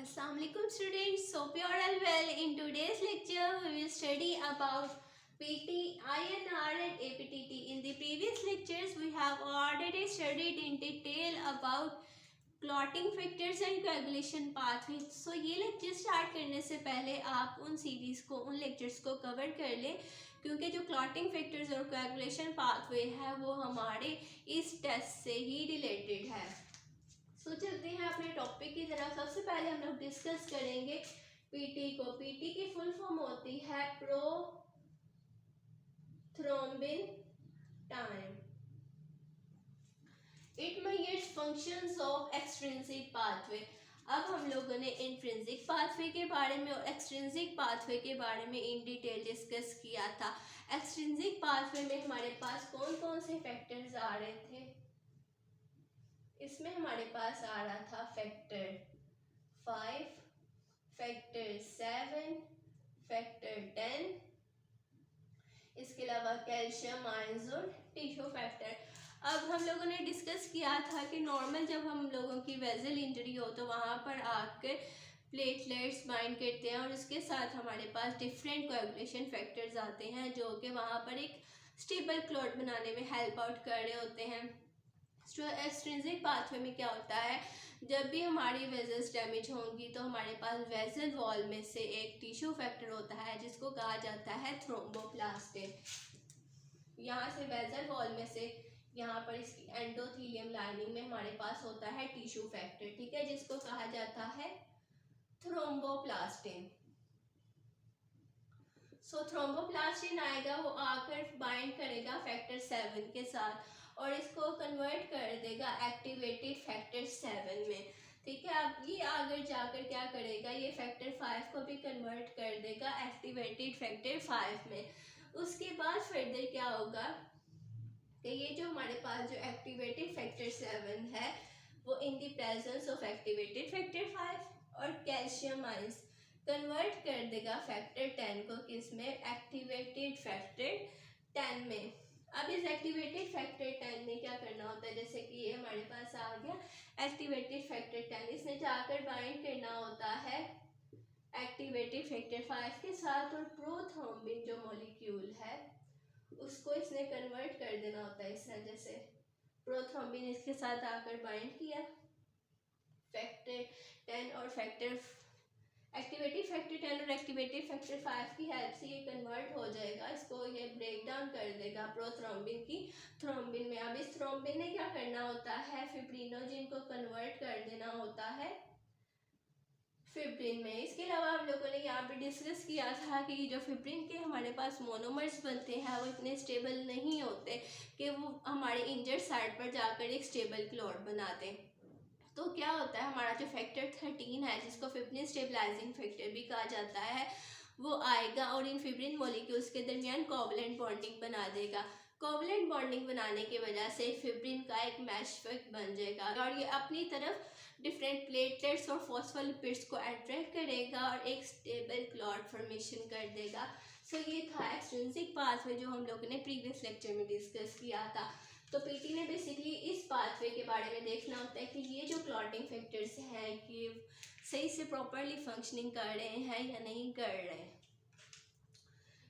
Assalamualaikum students, hope you are all well. In today's lecture, we will study about PT, INR and APTT. In the previous lectures, we have already studied in detail about clotting factors and coagulation pathway. So ये lecture start करने से पहले आप उन series को, उन lectures को cover कर लें, क्योंकि जो क्लॉटिंग फैक्टर्स और कोएगुलेशन पाथवे है वो हमारे इस टेस्ट से ही रिलेटेड है। सो चलते हैं अपने टॉपिक की तरफ। सबसे पहले हम लोग डिस्कस करेंगे पीटी को। पीटी की फुल फॉर्म होती है prothrombin time. It measures functions of extrinsic pathway. अब हम लोगों ने इंट्रिंसिक पाथवे के बारे में और एक्सट्रिंसिक पाथवे के बारे में इन डिटेल डिस्कस किया था। एक्सट्रिंसिक पाथवे में हमारे पास कौन कौन से फैक्टर्स आ रहे थे? इसमें हमारे पास आ रहा था फैक्टर 5, फैक्टर 7, फैक्टर 10, इसके अलावा कैल्शियम आयंस और टिश्यू फैक्टर। अब हम लोगों ने डिस्कस किया था कि नॉर्मल जब हम लोगों की वेजल इंजरी हो तो वहाँ पर आकर प्लेटलेट्स बाइंड करते हैं और उसके साथ हमारे पास डिफरेंट कोएगुलेशन फैक्टर्स आते हैं जो कि वहाँ पर एक स्टेबल क्लॉट बनाने में हेल्प आउट कर रहे होते हैं। एक्सट्रिंसिक पाथवे में क्या होता है, जब भी हमारी वेजल्स डैमेज होंगी तो हमारे पास वेजल वॉल में से एक टिश्यू फैक्टर होता है जिसको कहा जाता है थ्रोम्बोप्लास्टिन। यहाँ से वेजल वॉल में से यहाँ पर इसकी एंडोथीलियम लाइनिंग में हमारे पास होता है टिश्यू फैक्टर, ठीक है, जिसको कहा जाता है थ्रोम्बोप्लास्टिन। सो थ्रोम्बोप्लास्टिन आएगा, वो आकर बाइंड करेगा फैक्टर 7 के साथ और इसको कन्वर्ट कर देगा एक्टिवेटेड फैक्टर 7 में, ठीक है। अब ये आगे जाकर क्या करेगा, ये फैक्टर 5 को भी कन्वर्ट कर देगा एक्टिवेटेड फैक्टर 5 में। उसके बाद फर्दर क्या होगा कि ये जो हमारे पास जो एक्टिवेटेड फैक्टर 7 है वो in the presence of activated factor 5 और कैल्शियम आयंस कन्वर्ट कर देगा फैक्टर 10 को किसमें, एक्टिवेटेड फैक्टर 10 में। अब इस एक्टिवेटेड फैक्टर 10 में क्या करना होता है, जैसे कि ये हमारे पास आ गया एक्टिवेटेड फैक्टर 10, इसने जाकर बाइंड करना होता है एक्टिवेटेड फैक्टर 5 के साथ और प्रोथ्रोम्बिन जो मॉलिक्यूल है उसको इसने कन्वर्ट कर देना होता है। इस तरह जैसे प्रोथ्रोम्बिन इसके साथ आकर बाइंड किया फैक्टर 10 और फैक्टर एक्टिवेटेड फैक्टर 10 और एक्टिवेटेड फैक्टर 5 की हेल्प से ये कन्वर्ट हो जाएगा, इसको ये ब्रेक डाउन कर देगा प्रोथ्रोम्बिन की थ्रोम्बिन में। अब इस थ्रोम्बिन ने क्या करना होता है, फिब्रिनोजेन को कन्वर्ट कर देना होता है फिब्रिन में। इसके अलावा हम लोगों ने यहाँ पे डिस्कस किया था कि जो फिब्रिन के हमारे पास मोनोमर्स बनते हैं वो इतने स्टेबल नहीं होते कि वो हमारे इंजर्ड साइड पर जाकर एक स्टेबल क्लॉट बना दें। तो क्या होता है, हमारा जो फैक्टर 13 है जिसको फिब्रिन स्टेबलाइजिंग फैक्टर भी कहा जाता है वो आएगा और इन फिब्रिन मॉलिक्यूल्स के दरमियान कोवलेंट बॉन्डिंग बना देगा। कोवलेंट बॉन्डिंग बनाने की वजह से फिब्रिन का एक मैश इफेक्ट बन जाएगा और ये अपनी तरफ डिफरेंट प्लेटलेट्स और फॉस्फोलिपिड्स को अट्रैक्ट करेगा और एक स्टेबल क्लॉट फॉर्मेशन कर देगा। सो ये था एक्सट्रिंसिक पाथवे जो हम लोगों ने प्रीवियस लेक्चर में डिस्कस किया था। तो पीटी ने बेसिकली इस पाथवे के बारे में देखना होता है कि ये जो क्लॉटिंग फैक्टर्स हैं कि सही से प्रॉपरली फंक्शनिंग कर रहे हैं या नहीं कर रहे।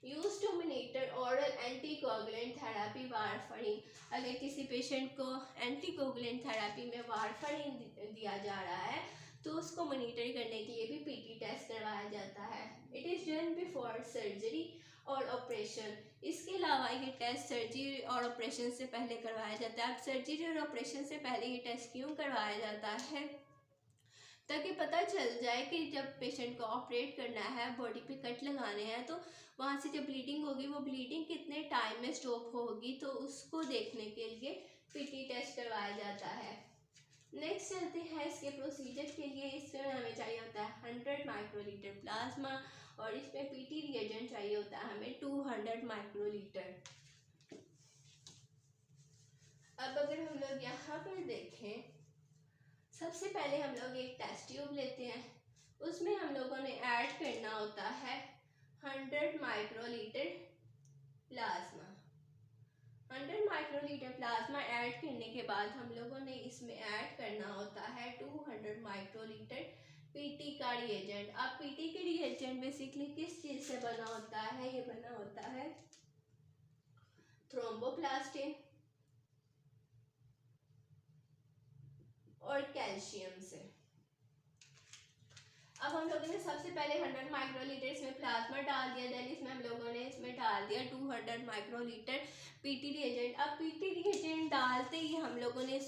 Use to monitor oral anticoagulant therapy warfarin. अगर किसी पेशेंट को एंटीकोगुलेंट थेरेपी में वारफरीन दिया जा रहा है तो उसको मॉनिटर करने के लिए भी पीटी टेस्ट करवाया जाता है। It is done before surgery और ऑपरेशन। इसके अलावा ये टेस्ट सर्जरी और ऑपरेशन से पहले करवाया जाता है। अब सर्जरी और ऑपरेशन से पहले ये टेस्ट क्यों करवाया जाता है, ताकि पता चल जाए कि जब पेशेंट को ऑपरेट करना है, बॉडी पे कट लगाने हैं, तो वहाँ से जब ब्लीडिंग होगी वो ब्लीडिंग कितने टाइम में स्टॉप होगी, तो उसको देखने के लिए पीटी टेस्ट करवाया जाता है। नेक्स्ट चलते हैं इसके प्रोसीजर के लिए। इसमें हमें चाहिए होता है 100 माइक्रोलीटर प्लाज्मा और इसमें पीटी रिएजेंट चाहिए होता है हमें 200 माइक्रोलीटर। अब अगर हम लोग यहाँ पर देखें, सबसे पहले हम लोग एक टेस्ट ट्यूब लेते हैं, उसमें हम लोगों ने ऐड करना होता है 100 microlitre plasma. 100 microlitre plasma add करने के बाद हम लोगों ने इसमें ऐड करना होता है 200 माइक्रोलीटर पीटी का रिएजेंट। अब पीटी के रिएजेंट बेसिकली किस चीज से बना होता है? ये बना होता है थ्रोम्बोप्लास्टिन और कैल्शियम से। अब हम लोगों ने सबसे पहले 100 माइक्रोलीटर इसमें प्लाज्मा डाल दिया, देन इसमें हम लोगों ने इसमें डाल दिया 200 माइक्रोलीटर पीटी रिएजेंट। अब पीटी रिएजेंट डालते ही हम लोगों ने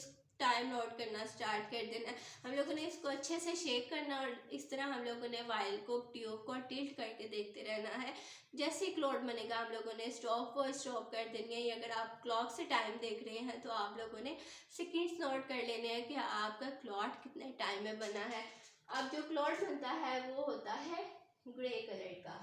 टाइम नोट करना स्टार्ट कर देना। हम लोगों ने इसको अच्छे से शेक करना और इस तरह हम लोगों ने वायल को ट्यूब को टिल्ट करके देखते रहना है। जैसे क्लॉट बनेगा हम लोगों ने स्टॉप को स्टॉप कर देनी है। अगर आप क्लॉक से टाइम देख रहे हैं तो आप लोगों ने सेकंड्स नोट कर लेने हैं कि आपका क्लॉट कितने टाइम में बना है। अब जो क्लॉट बनता है वो होता है ग्रे कलर का।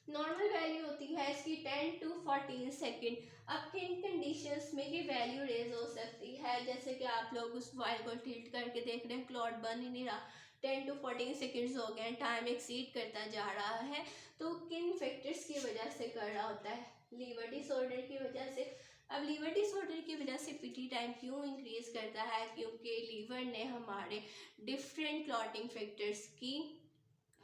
नॉर्मल वैल्यू होती है इसकी 10 to 14 सेकेंड। अब किन कंडीशंस में ये वैल्यू रेज हो सकती है? जैसे कि आप लोग उस वायर को टिल्ट करके देख रहे हैं, क्लॉट बन ही नहीं रहा, 10 to 14 सेकेंड्स हो गए, टाइम एक्सीड करता जा रहा है, तो किन फैक्टर्स की वजह से कर रहा होता है? लीवर डिसऑर्डर की वजह से। अब लीवर डिसऑर्डर की वजह से पीटी टाइम क्यों इंक्रीज करता है? क्योंकि लीवर ने हमारे डिफरेंट क्लॉटिंग फैक्टर्स की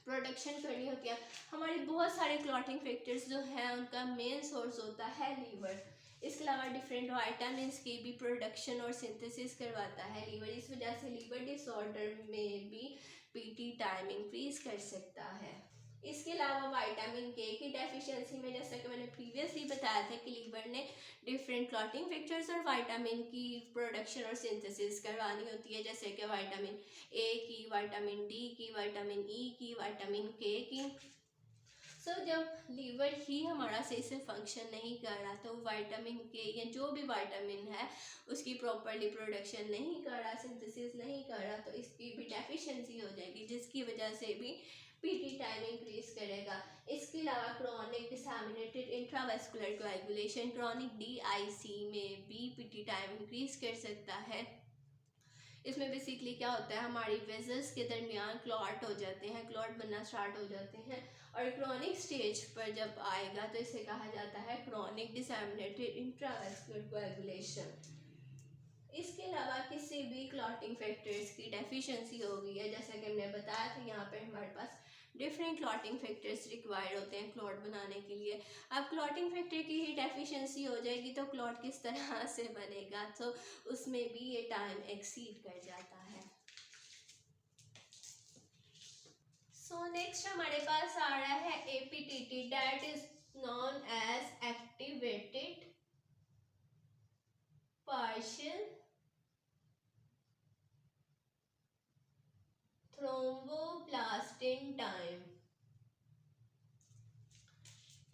प्रोडक्शन करनी होती है। हमारे बहुत सारे क्लॉटिंग फैक्टर्स जो है उनका मेन सोर्स होता है लीवर। इसके अलावा डिफरेंट वाइटामिन की भी प्रोडक्शन और सिंथेसिस करवाता है लीवर। इस वजह से लीवर डिसऑर्डर में भी पीटी टाइम इंक्रीज कर सकता है। इसके अलावा विटामिन के की डेफिशिएंसी में, जैसा कि मैंने प्रीवियसली बताया था कि लीवर ने डिफरेंट क्लॉटिंग फैक्टर्स और विटामिन की प्रोडक्शन और सिंथेसिस करवानी होती है, जैसे कि विटामिन ए की, विटामिन डी की, विटामिन ई की, विटामिन के की। जब लीवर ही हमारा सही से फंक्शन नहीं कर रहा तो विटामिन के या जो भी विटामिन है उसकी प्रॉपरली प्रोडक्शन नहीं कर रहा, सिंथेसिस नहीं कर रहा, तो इसकी भी डेफिशिएंसी हो जाएगी, जिसकी वजह से भी पीटी टाइम इंक्रीज करेगा। इसके अलावा chronic disseminated intravascular coagulation, chronic DIC में भी पीटी टाइम इंक्रीज कर सकता है। इसमें बेसिकली क्या होता है, हमारी वेजल्स के दरमियान क्लॉट हो जाते हैं, क्लॉट बनना स्टार्ट हो जाते हैं, और क्रॉनिक स्टेज पर जब आएगा तो इसे कहा जाता है क्रॉनिक डिसएमिनेटेड इंट्रावेस्कुलर कोएगुलेशन। इसके अलावा किसी भी क्लॉटिंग फैक्टर्स की डेफिशिएंसी हो गई है, जैसा कि हमने बताया था यहाँ पर हमारे पास डिफरेंट क्लॉटिंग फैक्टर्स रिक्वायर्ड होते हैं क्लॉट बनाने के लिए। अब क्लॉटिंग फैक्टर की ही डेफिशिएंसी हो जाएगी तो क्लॉट किस तरह से बनेगा, तो उसमें भी ये टाइम एक्सीड कर जाता है। नेक्स्ट हमारे पास आ रहा है APTT, that is known as activated partial thromboplastin time.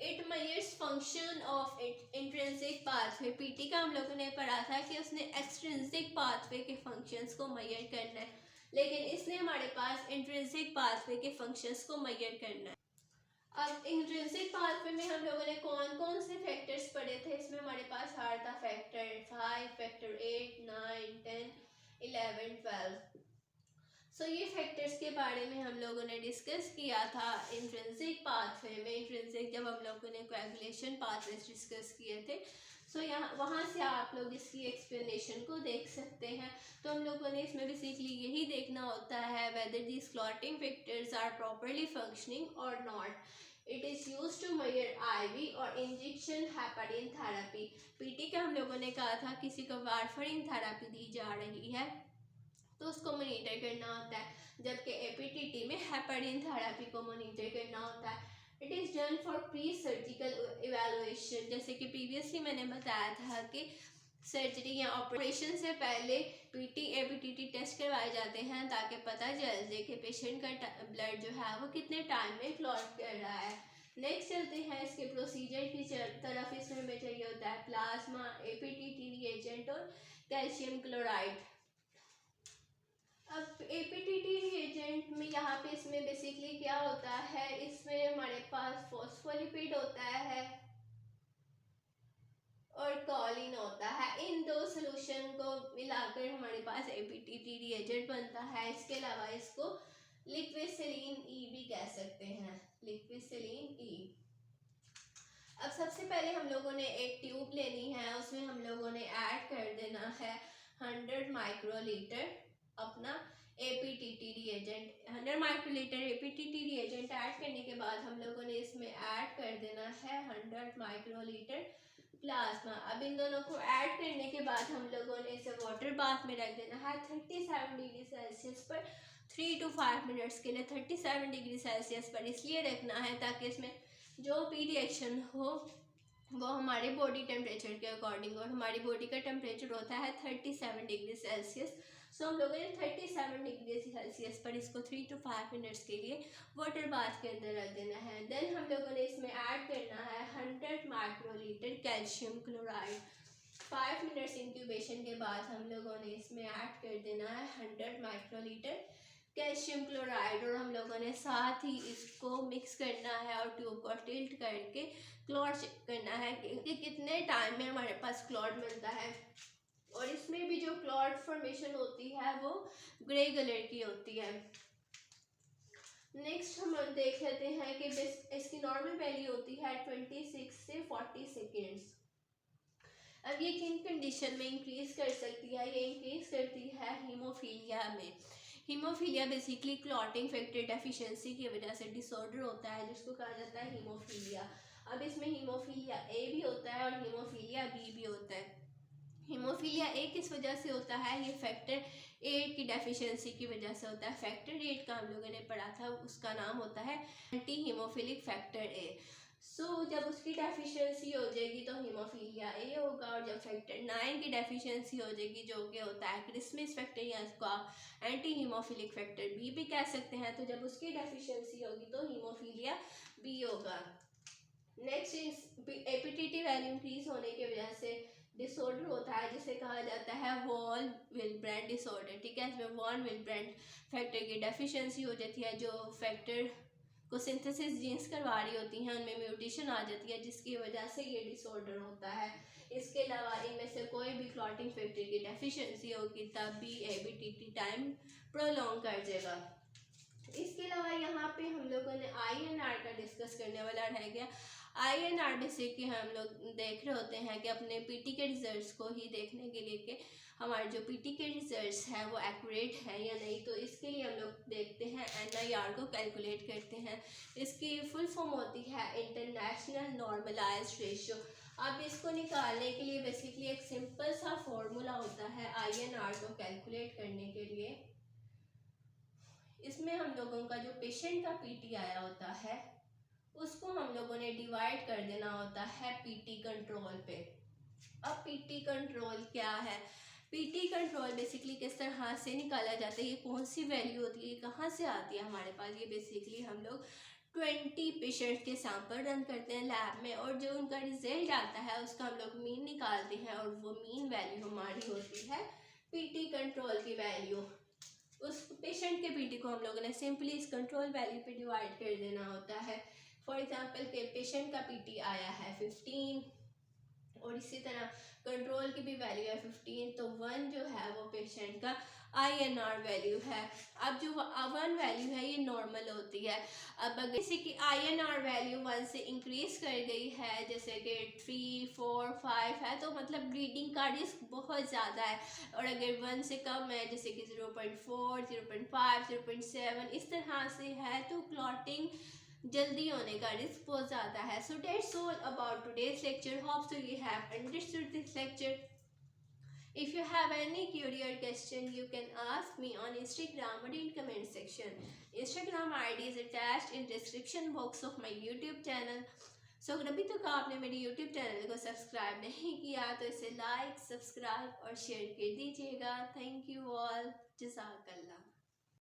It measures function of intrinsic pathway. PT का हम लोगों ने पढ़ा था कि उसने एक्सट्रिंसिक पाथवे के फंक्शंस को मेजर करना है, लेकिन इसने हमारे पास इंट्रिंसिक पाथवे के फंक्शंस को मेजर करना है। अब इंट्रिंसिक पाथवे में हम लोगों ने कौन कौन से फैक्टर्स पढ़े थे? इसमें हमारे पास आ रहा था फैक्टर 5, फैक्टर 8, 9, 10, 11, 12। ये फैक्टर्स के बारे में हम लोगों ने डिस्कस किया था इंट्रिंसिक पाथवे में। इंट्रिंसिक जब हम लोगों ने कोएगुलेशन पाथवे डिस्कस किए थे, यहाँ वहाँ से आप लोग इसकी एक्सप्लेनेशन को देख सकते हैं। तो हम लोगों ने इसमें बेसिकली यही देखना होता है whether these clotting factors are properly functioning और not. It is use to measure IV और इंजेक्शन हेपारिन थेरेपी। पीटी का हम लोगों ने कहा था किसी को वारफरिन थेरेपी दी जा रही है तो उसको मॉनिटर करना होता है, जबकि एपीटीटी में हेपारिन थेरेपी को मॉनिटर करना होता है। It is done for pre surgical evaluation. जैसे कि प्रीवियसली मैंने बताया था कि सर्जरी या ऑपरेशन से पहले पीटी एपीटीटी टेस्ट करवाए जाते हैं ताकि पता चल जाए कि पेशेंट का ब्लड जो है वो कितने टाइम में क्लॉट कर रहा है। नेक्स्ट चलते हैं इसके प्रोसीजर की तरफ। इसमें हमें चाहिए होता है प्लाज्मा, एपीटीटी रिएजेंट और कैल्शियम क्लोराइड। अब एपीटीटी रिएजेंट में यहाँ पे इसमें बेसिकली क्या होता है, इसमें हमारे पास फॉस्फोलिपिड होता है और कॉलिन होता है। इन दो सोल्यूशन को मिलाकर हमारे पास एपीटीटी रिएजेंट बनता है। इसके अलावा इसको लिक्विड सेलीन ई भी कह सकते हैं, लिक्विड सेलीन ई। अब सबसे पहले हम लोगों ने एक ट्यूब लेनी है, उसमें हम लोगों ने ऐड कर देना है 100 माइक्रोलीटर अपना APTT reagent 100 microlitre APTT reagent add करने के बाद हम लोगों ने इसमें ऐड कर देना है 100 माइक्रोलीटर प्लाज्मा। अब इन दोनों को ऐड करने के बाद हम लोगों ने इसे वाटर बाथ में रख देना है 37 डिग्री सेल्सियस पर 3 to 5 मिनट्स के लिए। 37 डिग्री सेल्सियस पर इसलिए रखना है ताकि इसमें जो भी रिएक्शन हो वो हमारे बॉडी टेम्परेचर के अकॉर्डिंग, और हमारी बॉडी का टेम्परेचर होता है 37 डिग्री सेल्सियस। सो हम लोगों ने 37 डिग्री सेल्सियस पर इसको 3 to 5 मिनट्स के लिए वाटर बाथ के अंदर रख देना है। देन हम लोगों ने इसमें ऐड करना है 100 microlitre calcium chloride. 5 minutes incubation के बाद हम लोगों ने इसमें ऐड कर देना है 100 माइक्रोलीटर कैल्शियम क्लोराइड, और हम लोगों ने साथ ही इसको मिक्स करना है और ट्यूब को टिल्ट करके क्लॉट चेक करना है कि कितने टाइम में हमारे पास क्लॉट मिलता है। और इसमें भी जो क्लॉट फॉर्मेशन होती है वो ग्रे कलर की होती है। नेक्स्ट हम देख लेते हैं कि इसकी नॉर्मल वैल्यू होती है 26 से 40 सेकेंड्स। अब ये किन कंडीशन में इंक्रीज कर सकती है? ये इंक्रीज करती है हीमोफीलिया में। Haemophilia basically clotting factor deficiency की वजह से डिसऑर्डर होता है जिसको कहा जाता है हीमोफीलिया। अब इसमें हीमोफीलिया ए भी होता है और हीमोफीलिया बी भी होता है। हीमोफीलिया ए किस वजह से होता है? ये फैक्टर 8 की डेफिशिएंसी की वजह से होता है। फैक्टर 8 का हम लोगों ने पढ़ा था, उसका नाम होता है एंटी हीमोफिलिक फैक्टर ए। जब उसकी डेफिशिएंसी हो जाएगी तो हीमोफीलिया ए होगा, और जब फैक्टर 9 की डेफिशिएंसी हो जाएगी जो कि होता है क्रिस्मस फैक्टर, या इसको आप एंटी हीमोफिलिक फैक्टर बी भी कह सकते हैं, तो जब उसकी डेफिशिएंसी होगी तो हीमोफीलिया बी होगा। नेक्स्ट एपीटीटी वैल्यू इंक्रीज होने की वजह से डिसऑर्डर होता है जिसे कहा जाता है वॉन विलब्रेंड डिसऑर्डर। ठीक है, इसमें वॉन विलब्रेंड फैक्टर की डेफिशिएंसी हो जाती है। जो फैक्टर को सिंथेसिस जीन्स करवा रही होती हैं उनमें म्यूटेशन आ जाती है जिसकी वजह से ये डिसऑर्डर होता है। इसके अलावा इनमें से कोई भी क्लॉटिंग फैक्टर की डेफिशिएंसी होगी तब भी एबीटीटी टाइम प्रोलॉन्ग कर देगा। इसके अलावा यहाँ पे हम लोगों ने INR का डिस्कस करने वाला रह गया। INR बेसिकली हम लोग देख रहे होते हैं कि अपने पीटी के रिजल्ट्स को ही देखने के लिए कि हमारे जो पीटी के रिजल्ट्स हैं वो एक्यूरेट है या नहीं, तो इसके लिए हम लोग देखते हैं NIR को कैलकुलेट करते हैं। इसकी फुल फॉर्म होती है इंटरनेशनल नॉर्मलाइज्ड रेशियो। अब इसको निकालने के लिए बेसिकली एक सिंपल सा फॉर्मूला होता है INR को कैलकुलेट करने के लिए। इसमें हम लोगों का जो पेशेंट का पीटी आया होता है उसको हम लोगों ने डिवाइड कर देना होता है पीटी कंट्रोल पे। अब पीटी कंट्रोल क्या है? पीटी कंट्रोल बेसिकली किस तरह से निकाला जाता है, ये कौन सी वैल्यू होती है, कहाँ से आती है हमारे पास? ये बेसिकली हम लोग 20 पेशेंट के सैंपल रन करते हैं लैब में, और जो उनका रिजल्ट आता है उसका हम लोग मीन निकालते हैं, और वो मीन वैल्यू हमारी होती है पीटी कंट्रोल की वैल्यू। उस पेशेंट के पीटी को हम लोगों ने सिंपली इस कंट्रोल वैल्यू पे डिवाइड कर देना होता है। फॉर एग्जांपल के पेशेंट का पीटी आया है 15, और इसी तरह कंट्रोल की भी वैल्यू है 15, तो 1 जो है वो पेशेंट का INR वैल्यू है। अब जो 1 वैल्यू है ये नॉर्मल होती है। अब अगर किसी की INR वैल्यू 1 से इंक्रीज कर गई है जैसे कि 3, 4, 5 है तो मतलब ब्लीडिंग का रिस्क बहुत ज़्यादा है, और अगर 1 से कम है जैसे कि 0.4, 0.5, 0.7 इस तरह से है तो क्लॉटिंग जल्दी होने का रिस्क बहुत ज़्यादा है। So that's all about today's lecture. Hope so you have understood this lecture. If you have any curious question, you can ask me on Instagram or in comment section. Instagram ID is attached in description box of my YouTube channel. So अगर अभी तक आपने मेरे YouTube channel को subscribe नहीं किया तो इसे लाइक, सब्सक्राइब और शेयर कर दीजिएगा। Thank you all. जज़ाकल्लाह।